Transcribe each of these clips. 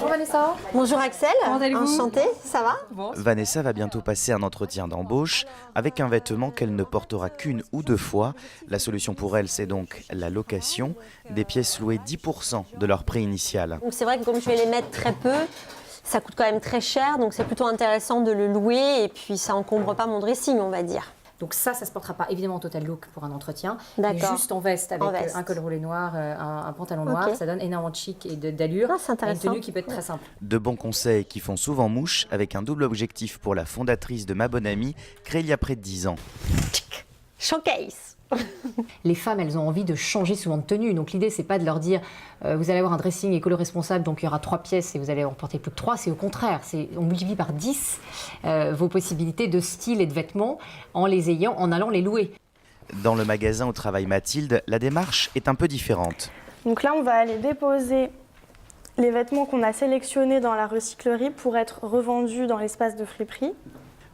Bonjour Vanessa. Bonjour Axel. Comment allez-vous? Enchantée, ça va? Bon. Vanessa va bientôt passer un entretien d'embauche avec un vêtement qu'elle ne portera qu'une ou deux fois. La solution pour elle, c'est donc la location. Des pièces louées 10% de leur prix initial. Donc c'est vrai que comme je vais les mettre très peu, ça coûte quand même très cher, donc c'est plutôt intéressant de le louer et puis ça encombre pas mon dressing, on va dire. Donc ça se portera pas évidemment en total look pour un entretien, mais D'accord. juste en veste avec En veste. un col roulé noir, un pantalon noir, Ok. ça donne énormément de chic et d'allure. Ah, c'est Et une intéressant. tenue qui peut être très simple. De bons conseils qui font souvent mouche avec un double objectif pour la fondatrice de Ma Bonne Amie, créée il y a près de 10 ans. Showcase. Les femmes, elles ont envie de changer souvent de tenue. Donc l'idée, c'est pas de leur dire vous allez avoir un dressing écolo-responsable, donc il y aura 3 pièces et vous allez en porter plus que 3. C'est au contraire, on multiplie par 10 vos possibilités de style et de vêtements en allant les louer. Dans le magasin où travaille Mathilde, la démarche est un peu différente. Donc là, on va aller déposer les vêtements qu'on a sélectionnés dans la recyclerie pour être revendus dans l'espace de friperie.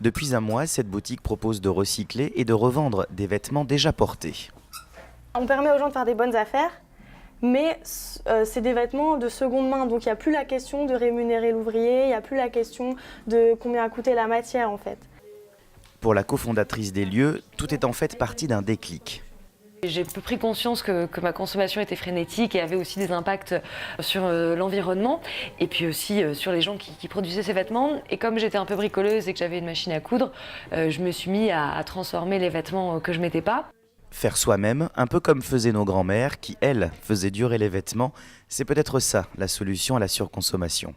Depuis un mois, cette boutique propose de recycler et de revendre des vêtements déjà portés. On permet aux gens de faire des bonnes affaires, mais c'est des vêtements de seconde main. Donc il n'y a plus la question de rémunérer l'ouvrier, il n'y a plus la question de combien a coûté la matière en fait. Pour la cofondatrice des lieux, tout est en fait parti d'un déclic. J'ai pris conscience que ma consommation était frénétique et avait aussi des impacts sur l'environnement et puis aussi sur les gens qui produisaient ces vêtements. Et comme j'étais un peu bricoleuse et que j'avais une machine à coudre, je me suis mis à transformer les vêtements que je mettais pas. Faire soi-même, un peu comme faisaient nos grands-mères qui, elles, faisaient durer les vêtements, c'est peut-être ça la solution à la surconsommation.